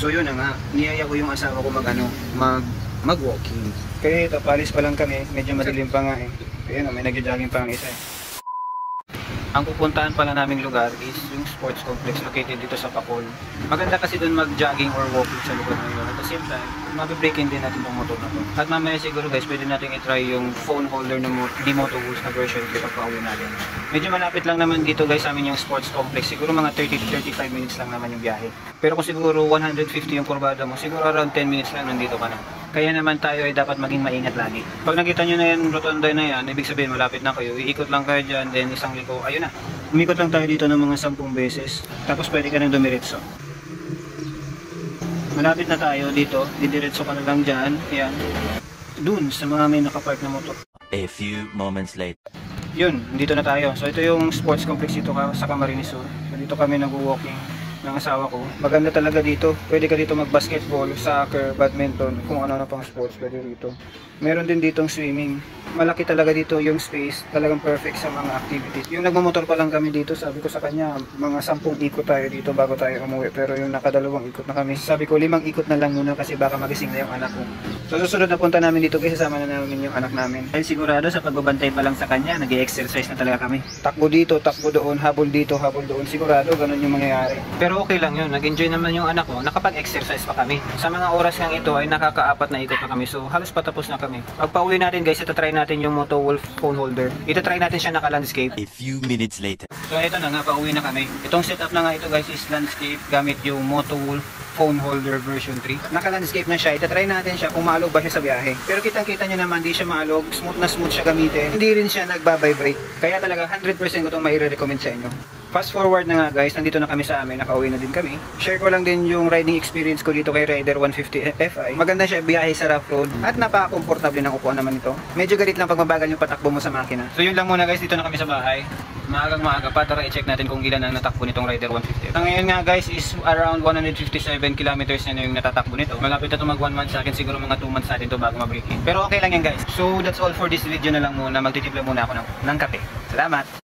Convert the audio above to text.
So yun na nga, niyaya ko yung asawa ko mag-walking. Kaya ito, palis pa lang kami, medyo madilim pa nga eh. Kaya may nagja-jogging pa ang isa eh. Ang pupuntahan pala naming lugar is yung sports complex located dito sa Pacol. Maganda kasi doon mag-jogging or walking sa lugar na yun. At the same time, mabibreakin din natin itong motor na to. At mamaya siguro guys, pwede natin i-try yung phone holder na di Moto Wolf na version kapag pauwi natin. Medyo malapit lang naman dito guys sa amin yung sports complex. Siguro mga 30-35 minutes lang naman yung biyahe. Pero kung siguro 150 yung kurbada mo, siguro around 10 minutes lang nandito ka na. Kaya naman tayo ay dapat maging maingat lagi. Pag nakita nyo na yan, rotonda na yan, ibig sabihin malapit na kayo, iikot lang kayo dyan, then isang liko, ayun na. Umikot lang tayo dito ng mga 10 beses, tapos pwede ka nang dumiretso. Malapit na tayo dito, didiretso ka na lang dyan, yan. Dun, sa mga may nakapark na motor. A few moments later. Yun, dito na tayo. So ito yung sports complex dito sa Camarines Sur. So, dito kami nag-walking ng asawa ko. Maganda talaga dito. Pwede ka dito mag-basketball, soccer, badminton, kung ano-ano pang sports pwede dito. Meron din ditong swimming. Malaki talaga dito yung space. Talagang perfect sa mga activities. Yung nagmamotor pa lang kami dito, sabi ko sa kanya, mga 10 ikot tayo dito bago tayo umuwi. Pero yung nakadalawang ikot na kami, sabi ko 5 ikot na lang muna kasi baka magising na yung anak ko. So susunod na punta namin dito kasi sasama na namin yung anak namin. Dahil sigurado sa pagbabantay pa lang sa kanya, nag-i-exercise na talaga kami. Takbo dito, takbo doon, habol dito, habol doon. Sigurado ganun yung mangyayari. Pero okay lang yun, nag-enjoy naman yung anak ko, nakapag-exercise pa kami. Sa mga oras nga ito ay nakaka-4 na ikot pa kami. So halos patapos na kami. Pag pauwi natin guys, itatry natin yung Moto Wolf phone holder. Itatry natin siya naka-landscape. A few minutes later. So ito na nga, pauwi na kami. Itong setup na nga ito guys is landscape gamit yung Moto Wolf phone holder version 3. Naka-landscape na siya. Itatry natin siya kung maalog ba siya sa biyahe. Pero kitang-kita nyo naman, di siya maalog. Smooth na smooth siya gamitin. Hindi rin siya nagbabibrate. Kaya talaga 100% ko itong mai-recommend sa inyo. Fast forward na nga guys, nandito na kami sa amin, nakauwi na din kami. Share ko lang din yung riding experience ko dito kay Raider 150 Fi. Maganda siya biyahe sa rough road at napaka-komportable ng upuan naman ito. Medyo galit lang pag mabagal yung patakbo mo sa makina. So yun lang muna guys, dito na kami sa bahay. Maagang maaga pa, tara i-check natin kung ilan ang natakbo nitong Raider 150. Ang ngayon nga guys is around 157 kilometers na yung natatakbo nito. Malapit na ito mag 1 month sa akin, siguro mga 2 months natin ito bago ma-break in. Pero okay lang yan guys. So that's all for this video na lang muna. Magtitipla muna ako ng kape. Salamat!